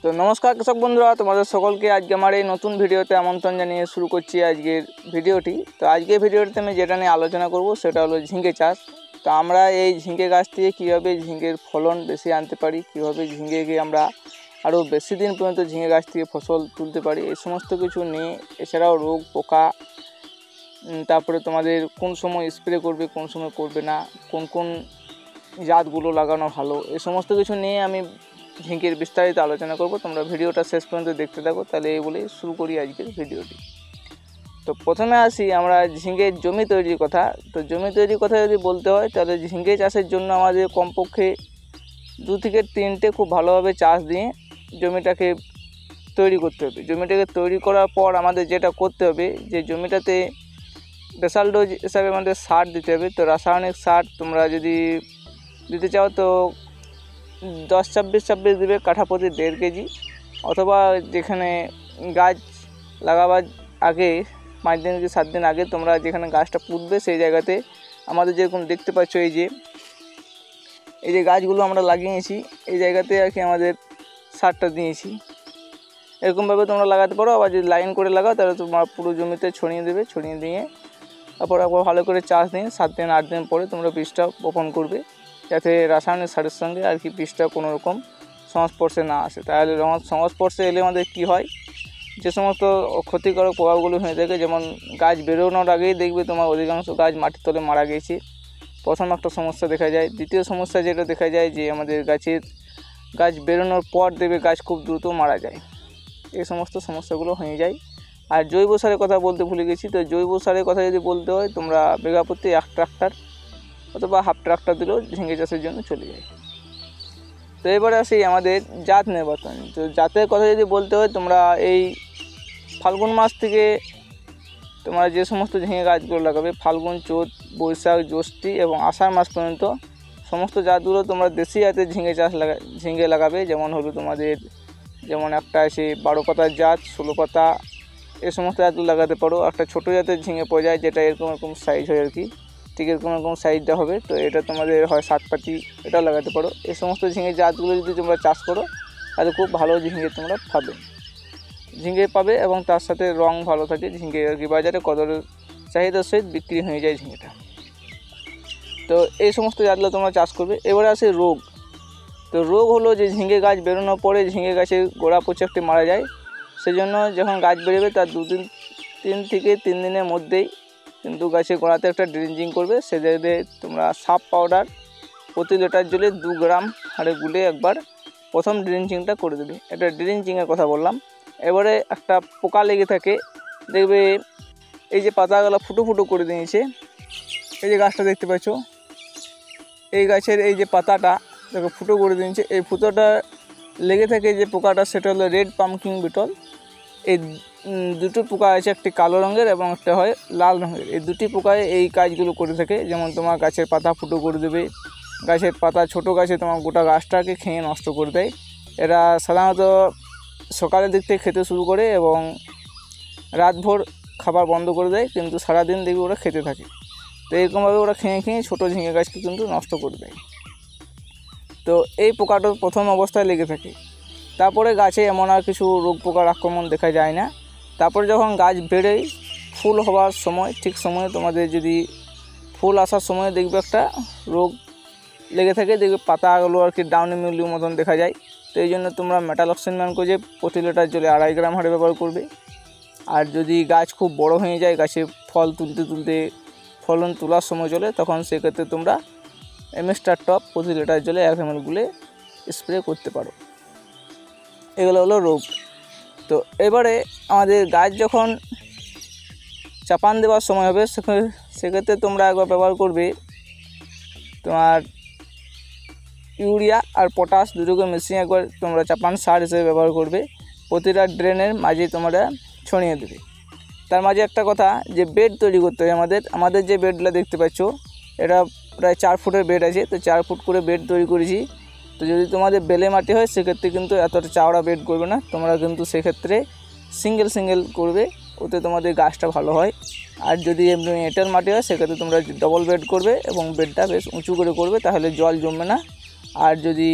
তো নমস্কার কৃষক বন্ধুরা, তোমাদের সকলকে আজকে আমার এই নতুন ভিডিওতে আমন্ত্রণ জানিয়ে শুরু করছি আজকের ভিডিওটি। তো আজকের ভিডিওটিতে আমি যেটা নিয়ে আলোচনা করব সেটা হলো ঝিঙে চাষ। তো আমরা এই ঝিঙে গাছ থেকে কীভাবে ঝিঙের ফলন বেশি আনতে পারি, কীভাবে ঝিঙেকে আমরা আরও বেশি দিন পর্যন্ত ঝিঙে গাছ থেকে ফসল তুলতে পারি, এই সমস্ত কিছু নিয়ে, এছাড়াও রোগ পোকা, তারপরে তোমাদের কোন সময় স্প্রে করবে কোন সময় করবে না, কোন কোন জাতগুলো লাগানো ভালো, এই সমস্ত কিছু নিয়ে আমি ঝিঙের বিস্তারিত আলোচনা করব। তোমরা ভিডিওটা শেষ পর্যন্ত দেখতে থাকো। তাহলে এই বলেই শুরু করি আজকের ভিডিওটি। তো প্রথমে আসি আমরা ঝিঙের জমি তৈরির কথা। তো জমি তৈরির কথা যদি বলতে হয় তাহলে ঝিঙে চাষের জন্য আমাদের কমপক্ষে 2 থেকে 3টে খুব ভালোভাবে চাষ দিয়ে জমিটাকে তৈরি করতে হবে। জমিটাকে তৈরি করার পর আমাদের যেটা করতে হবে, যে জমিটাতে বেসাল ডোজ হিসাবে আমাদের সার দিতে হবে। তো রাসায়নিক সার তোমরা যদি দিতে চাও তো 10-26-26 দিবে, কাঠা প্রতি 1.5 কেজি। অথবা যেখানে গাছ লাগাবার আগে 5 দিন কি 7 দিন আগে তোমরা যেখানে গাছটা পুঁতবে সেই জায়গাতে আমাদের যেরকম দেখতে পাচ্ছ এই যে গাছগুলো আমরা লাগিয়েছি, এই জায়গাতে আর কি আমাদের সারটা দিয়েছি। এরকমভাবে তোমরা লাগাতে পারো। আবার যদি লাইন করে লাগাও তাহলে তোমরা পুরো জমিতে ছড়িয়ে দেবে। ছড়িয়ে দিয়ে তারপর একবার ভালো করে চাষ দিয়ে 7 দিন 8 দিন পরে তোমরা বীজটা বপন করবে, যাতে রাসায়নিক সারের সঙ্গে আর কি বীজটা কোনো রকম সংস্পর্শে না আসে। তাহলে সংস্পর্শে এলে আমাদের কী হয়, যে সমস্ত ক্ষতিকারক প্রভাবগুলো হয়ে থাকে, যেমন গাছ বেরোনোর আগেই দেখবে তোমার অধিকাংশ গাছ মাটির তলে মারা গেছে, প্রথম একটা সমস্যা দেখা যায়। দ্বিতীয় সমস্যা যেটা দেখা যায় যে আমাদের গাছ বেরোনোর পর দেখবে গাছ খুব দ্রুত মারা যায়। এই সমস্ত সমস্যাগুলো হয়ে যায়। আর জৈব সারের কথা বলতে ভুলে গেছি। তো জৈব সারের কথা যদি বলতে হয়, তোমরা বিঘা প্রতি 1 ট্রাক্টর অথবা হাফ ট্রাক্টর দিলেও ঝিঙে চাষের জন্য চলে যায়। তো এবারে আসি আমাদের জাত নির্বাচন। তো জাতের কথা যদি বলতে হয়, তোমরা এই ফাল্গুন মাস থেকে তোমরা যে সমস্ত ঝিঙে গাছগুলো লাগাবে, ফাল্গুন, চৈত, বৈশাখ, জ্যৈষ্ঠ এবং আষাঢ় মাস পর্যন্ত সমস্ত জাতগুলো তোমরা দেশি জাতের ঝিঙে লাগাবে। যেমন হলো তোমাদের একটা আছে 12 পাতার জাত, 16 পাতা, এই সমস্ত জাতগুলো লাগাতে পারো। একটা ছোটো জাতের ঝিঙে পাওয়া যায় যেটা এরকম সাইজ হয় আর কি, ঠিক এরকম সাইজটা হবে। তো এটা তোমাদের হয় 7 পাতি, এটাও লাগাতে পারো। এই সমস্ত ঝিঙে জাতগুলো যদি তোমরা চাষ করো তাহলে খুব ভালো ঝিঙে তোমরা পাবে এবং তার সাথে রং ভালো থাকে। ঝিঙে আর কি বাজারে কদরের চাহিদার সহিত বিক্রি হয়ে যায় ঝিঙেটা। তো এই সমস্ত জাতগুলো তোমরা চাষ করবে। এবারে আসে রোগ। তো রোগ হলো যে ঝিঙে গাছ বেরোনোর পরে ঝিঙে গাছের গোড়া পচে একটি মারা যায়। সেজন্য যখন গাছ বেরোবে তার 3 থেকে 3 দিনের মধ্যেই কিন্তু গাছের গোড়াতে একটা ড্রেঞ্জিং করবে। সেটাতে তোমরা সাপ পাউডার প্রতি লিটার জলে 2 গ্রাম হারে গুলে একবার প্রথম ড্রেঞ্জিংটা করে দেবে। এটা ড্রেঞ্জিংয়ের কথা বললাম। এবারে একটা পোকা লেগে থাকে, দেখবে এই যে পাতাগুলো ফুটো ফুটো করে দিয়েছে, এই যে গাছটা দেখতে পাচ্ছ, এই গাছের এই যে পাতাটা দেখো ফুটো করে দিয়েছে, এই ফুটোটা লেগে থাকে যে পোকাটা, সেটা হলো রেড পামকিন বিটল। এই দুটো পোকা আছে, একটি কালো রঙের এবং একটা হয় লাল রঙের। এই দুটি পোকায় এই কাজগুলো করে থাকে। যেমন তোমার গাছের পাতা ফুটো করে দেবে, গাছের পাতা ছোটো গাছে তোমার গোটা গাছটাকে খেয়ে নষ্ট করে দেয়। এরা সাধারণত সকালের দিক থেকে খেতে শুরু করে এবং রাতভর খাবার বন্ধ করে দেয়, কিন্তু সারাদিন দেখবে ওরা খেতে থাকে। তো এরকমভাবে ওরা খেয়ে ছোটো ঝিঙে গাছকে কিন্তু নষ্ট করে দেয়। তো এই পোকাটা প্রথম অবস্থায় লেগে থাকে। তারপরে গাছে এমন আর কিছু রোগ পোকার আক্রমণ দেখা যায় না। তারপরে যখন গাছ বেড়েই ফুল হওয়ার সময়, ঠিক সময়ে তোমাদের যদি ফুল আসার সময় দেখবে একটা রোগ লেগে থাকে, দেখবে পাতাগুলো আর কি ডাউনি মিলির মতন দেখা যায়। তো এই জন্য তোমরা মেটালক্সিন ম্যানকোজেব প্রতি লিটার জলে 2.5 গ্রাম হারে ব্যবহার করবে। আর যদি গাছ খুব বড় হয়ে যায়, গাছে ফলন তোলার সময় চলে, তখন সেক্ষেত্রে তোমরা এমএস্টার টপ প্রতি লিটার জলে 1 ml গুলে স্প্রে করতে পারো। এগুলো হলো রোগ। তো এবারে আমাদের গাছ যখন চাপান দেওয়ার সময় হবে, সেক্ষেত্রে তোমরা একবার ব্যবহার করবে তোমার ইউরিয়া আর পটাশ দুটোকে মিশিয়ে একবার তোমরা চাপান সার হিসেবে ব্যবহার করবে। প্রতিটা ড্রেনের মাঝে তোমরা ছড়িয়ে দেবে। তার মাঝে একটা কথা, যে বেড তৈরি করতে হবে আমাদের যে বেডগুলো দেখতে পাচ্ছ, এটা প্রায় 4 ফুটের বেড আছে। তো 4 ফুট করে বেড তৈরি করেছি। তো যদি তোমাদের বেলে মাটি হয় সেক্ষেত্রে কিন্তু এতটা চওড়া বেড করবে না, তোমরা কিন্তু সেক্ষেত্রে সিঙ্গেল করবে, ওতে তোমাদের গাছটা ভালো হয়। আর যদি এমনি এঁটেল মাটি হয় সেক্ষেত্রে তোমরা ডবল বেড করবে এবং বেডটা বেশ উঁচু করে করবে, তাহলে জল জমবে না। আর যদি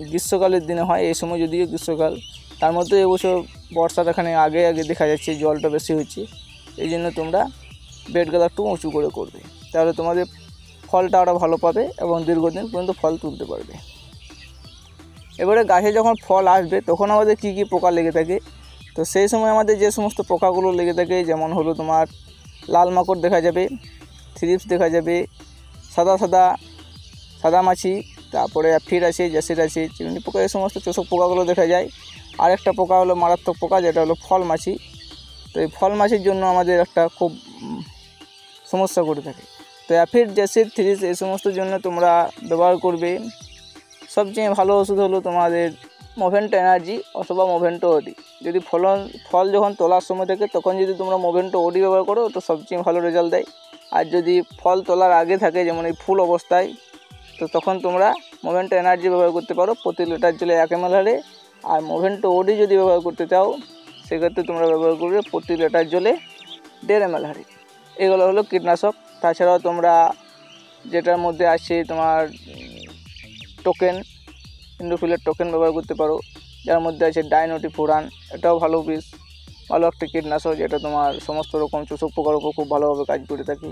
গ্রীষ্মকালের দিনে হয়, এই সময় যদিও গ্রীষ্মকাল, তার মধ্যে এবছর বর্ষার এখানে আগে দেখা যাচ্ছে জলটা বেশি হচ্ছে, এই জন্য তোমরা বেডগুলো একটু উঁচু করে করবে, তাহলে তোমাদের ফলটা আরও ভালো পাবে এবং দীর্ঘদিন পর্যন্ত ফল তুলতে পারবে। এবারে গাছে যখন ফল আসবে তখন আমাদের কী কী পোকা লেগে থাকে, তো সেই সময় আমাদের যে সমস্ত পোকাগুলো লেগে থাকে যেমন হলো তোমার লাল মাকড় দেখা যাবে, থ্রিপস দেখা যাবে, সাদা মাছি, তারপরে অ্যাফিড আছে, জ্যাসিড আছে, চিমনি পোকা, এই সমস্ত চোষক পোকাগুলো দেখা যায়। আরেকটা পোকা হলো মারাত্মক পোকা, যেটা হলো ফল মাছি। তো এই ফল মাছির জন্য আমাদের একটা খুব সমস্যা করে থাকে। তো অ্যাফিড, জ্যাসিড, থ্রিপস এই সমস্ত জন্য তোমরা ব্যবহার করবে সবচেয়ে ভালো ওষুধ হলো তোমাদের মোভেন্টো এনার্জি অথবা মোভেন্টো ওডি। যদি ফল যখন তোলার সময় থাকে তখন যদি তোমরা মোভেন্টো ওডি ব্যবহার করো তো সবচেয়ে ভালো রেজাল্ট দেয়। আর যদি ফল তোলার আগে থাকে যেমন এই ফুল অবস্থায়, তো তখন তোমরা মোভেন্টো এনার্জি ব্যবহার করতে পারো প্রতি লিটার জলে 1 ml হারে। আর মোভেন্টো ওডি যদি ব্যবহার করতে চাও সেক্ষেত্রে তোমরা ব্যবহার করবে প্রতি লিটার জলে 1.5 ml হারে। এগুলো হলো কীটনাশক। তাছাড়াও তোমরা যেটার মধ্যে আছে তোমার টোকেন, ইন্ডোফিলের টোকেন ব্যবহার করতে পারো, যার মধ্যে আছে ডাইনোটিফোরান, এটাও ভালো ভালো একটা কীটনাশক, যেটা তোমার সমস্ত রকম চোষক পোকার উপর খুব ভালোভাবে কাজ করে থাকে।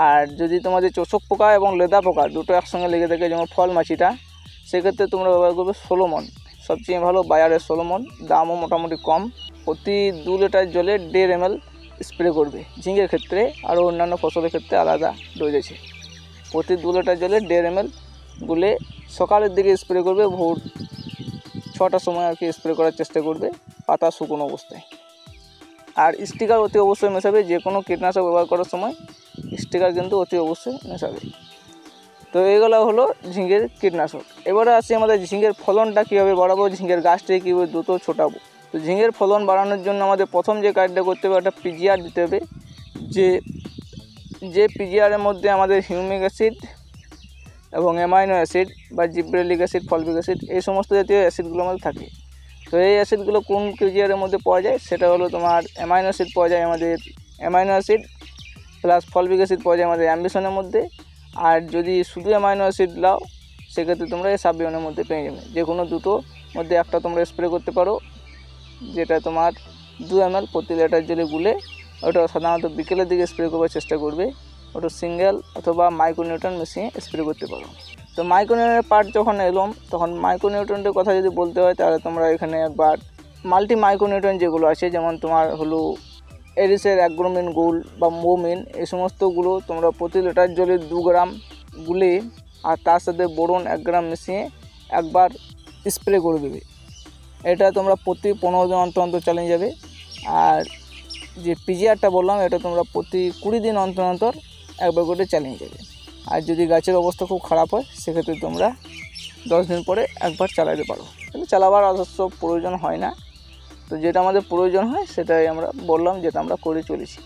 আর যদি তোমাদের চোষক পোকা এবং লেদা পোকা দুটো একসঙ্গে লেগে থাকে যেমন ফল মাছিটা, সেক্ষেত্রে তোমরা ব্যবহার করবে সোলোমন, সবচেয়ে ভালো বাজারের সোলোমন, দামও মোটামুটি কম। প্রতি 2 লিটার জলে 1.5 ml স্প্রে করবে। ঝিঙের ক্ষেত্রে আরও অন্যান্য ফসলের ক্ষেত্রে আলাদা ডোজ আছে। প্রতি 2 লিটার জলে 1.5 ml গুলে সকালের দিকে স্প্রে করবে, ভোর 6টার সময় আর কি স্প্রে করার চেষ্টা করবে পাতা শুকনো অবস্থায়। আর স্টিকার অতি অবশ্যই মেশাবে, যে কোনো কীটনাশক ব্যবহার করার সময় স্টিকার কিন্তু অতি অবশ্যই মেশাবে। তো এইগুলো হলো ঝিঙের কীটনাশক। এবারে আসি আমাদের ঝিঙের ফলনটা কীভাবে বাড়াবো, ঝিঙের গাছটাকে কীভাবে দ্রুত ছোটাবো। তো ঝিঙের ফলন বাড়ানোর জন্য আমাদের প্রথম যে কাজটা করতে হবে একটা পিজিআর দিতে হবে, যে পিজিআরের মধ্যে আমাদের হিউমিক অ্যাসিড এবং অ্যামাইনো অ্যাসিড বা জিব্রেলিক অ্যাসিড, ফলভিক অ্যাসিড এই সমস্ত জাতীয় অ্যাসিডগুলো আমাদের থাকে। তো এই অ্যাসিডগুলো কোন পিজিআরের মধ্যে পাওয়া যায়, সেটা হলো তোমার অ্যামাইনো অ্যাসিড পাওয়া যায় আমাদের amino acid plus fulvic acid পাওয়া যায় আমাদের অ্যাম্বিশনের মধ্যে। আর যদি শুধু অ্যামাইনো অ্যাসিড লাও সেক্ষেত্রে তোমরা এই সাববিয়নের মধ্যে পেয়ে যাবে। যে কোনো দুটো মধ্যে একটা তোমরা স্প্রে করতে পারো, যেটা তোমার 2 ml প্রতি লিটার জলে গুলে, ওটা সাধারণত বিকেলের দিকে স্প্রে করবার চেষ্টা করবে। ওটা সিঙ্গেল অথবা মাইক্রোনিউট্রন মিশিয়ে স্প্রে করতে পারো। তো মাইক্রোনিউট্রনের পার্ট যখন এলাম তখন মাইক্রোনিউট্রনের কথা যদি বলতে হয় তাহলে তোমরা এখানে একবার মাল্টি মাইক্রোনিউট্রন যেগুলো আছে যেমন তোমার হলো এরিসের অ্যাগ্রোমিন গোল্ড বা মোমিন, এই সমস্তগুলো তোমরা প্রতি লিটার জলে 2 গ্রাম গুলে আর তার সাথে বোরন 1 গ্রাম মিশিয়ে একবার স্প্রে করে দেবে। এটা তোমরা প্রতি 15 দিন অন্তর অন্তর চালিয়ে যাবে। আর যে পিজিআরটা বললাম এটা তোমরা প্রতি 20 দিন অন্তর অন্তর একবার করে চালিয়ে যাবে। আর যদি গাছের অবস্থা খুব খারাপ হয় সেক্ষেত্রে তোমরা 10 দিন পরে একবার চালাতে পারো, কিন্তু চালাবার অবশ্য প্রয়োজন হয় না। তো যেটা আমাদের প্রয়োজন হয় সেটাই আমরা বললাম, যেটা আমরা করে চলেছি।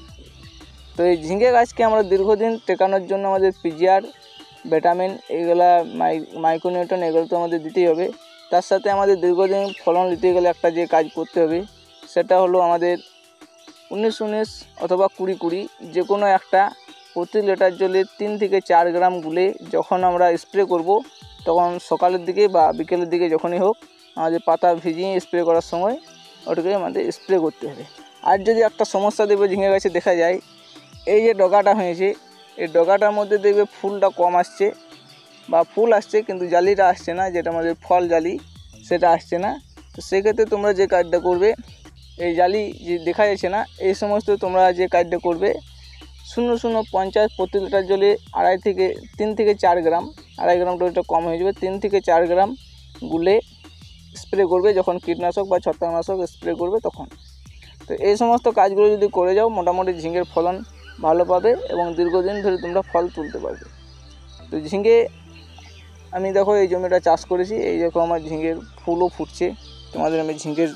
তো এই ঝিঙে গাছকে আমরা দীর্ঘদিন টেকানোর জন্য আমাদের পিজিআর, ভিটামিন, এইগুলা মাইক্রোনিউট্রন এগুলো তো আমাদের দিতেই হবে। তার সাথে আমাদের দীর্ঘদিন ফলন নিতে গেলে একটা যে কাজ করতে হবে সেটা হলো আমাদের 19-19 অথবা 20-20 যে কোনো একটা প্রতি লিটার জলে 3 থেকে 4 গ্রাম গুলে যখন আমরা স্প্রে করব তখন সকালের দিকে বা বিকেলের দিকে যখনই হোক আমাদের পাতা ভিজিয়ে স্প্রে করার সময় ওটাকে আমাদের স্প্রে করতে হবে। আর যদি একটা সমস্যা দেবে ঝিঙে গাছে দেখা যায়, এই যে ডগাটা হয়েছে এই ডগাটার মধ্যে দেখবে ফুলটা কম আসছে বা ফুল আসছে কিন্তু জালিটা আসছে না, যেটা আমাদের ফল জালি সেটা আসছে না। তো সেক্ষেত্রে তোমরা যে কাজটা করবে, এই জালি যে দেখা যাচ্ছে না এই সমস্ত তোমরা যে কাজটা করবে 0.050 প্রতি লিটার জলে 3 থেকে 4 গ্রাম, 2.5 গ্রাম ডোজটা কম হয়ে যাবে, 3 থেকে 4 গ্রাম গুলে স্প্রে করবে যখন কীটনাশক বা ছত্রাকনাশক স্প্রে করবে তখন। তো এই সমস্ত কাজগুলো যদি করে যাও মোটামুটি ঝিঙের ফলন ভালো পাবে এবং দীর্ঘদিন ধরে তোমরা ফল তুলতে পারবে। তো ঝিঙে আমি দেখো এই জমিটা চাষ করেছি, এই দেখো আমার ঝিঙের ফুলও ফুটছে। তোমাদের আমি ঝিঙের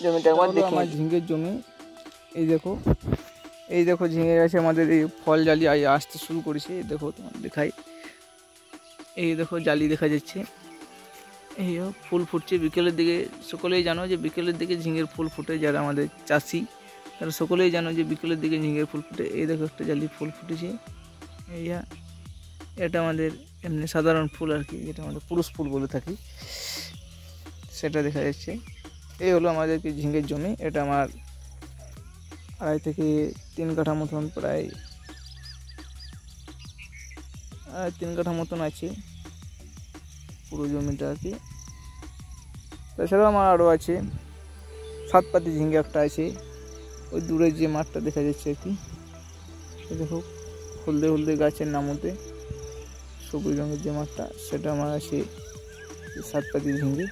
জমিটা একবার দেখি। আমার ঝিঙের জমি এই দেখো ঝিঙে গাছে আমাদের এই ফল জালি আসতে শুরু করেছে। এই দেখো তোমার দেখাই, এই দেখো জালি দেখা যাচ্ছে, এই ফুল ফুটছে বিকেলের দিকে। সকলেই জানো যে বিকেলের দিকে ঝিঙের ফুল ফুটে, যারা আমাদের চাষি তারা সকলেই জানো যে বিকেলের দিকে ঝিঙের ফুল ফুটে। এই দেখো একটা জালি ফুল ফুটেছে, এটা আমাদের এমনি সাধারণ ফুল আর কি, যেটা আমাদের পুরুষ ফুল বলে থাকি, সেটা দেখা যাচ্ছে। এই হলো আমাদের কি ঝিঙের জমি। এটা আমার 2.5 থেকে 3 কাঠা মতন, প্রায় 3 কাঠা মতন আছে পুরো জমিটা আর কি। তাছাড়াও আমার আরও আছে 7 পাতি ঝিঙে একটা আছে, ওই দূরে যে মাঠটা দেখা যাচ্ছে আর কি, দেখো হলদে হলদে গাছের নামতে সবুজ রঙের যে মাঠটা, সেটা আমার আছে 7 পাতি ঝিঙে।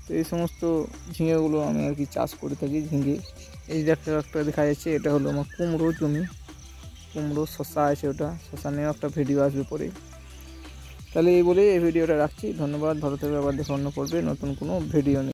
তো এই সমস্ত ঝিঙেগুলো আমি আর কি চাষ করে থাকি। ঝিঙে এই যে একটা দেখা যাচ্ছে, এটা হলো আমার কুমড়ো জমি, কুমড়ো, শসা আছে, ওটা শসা নিয়েও একটা ভিডিও আসবে পরে। তাহলে এই বলে এই ভিডিওটা রাখছি। ধন্যবাদ, ভালো থাকবে, আবার দেখা অন্য করবে নতুন কোনো ভিডিও নিয়ে।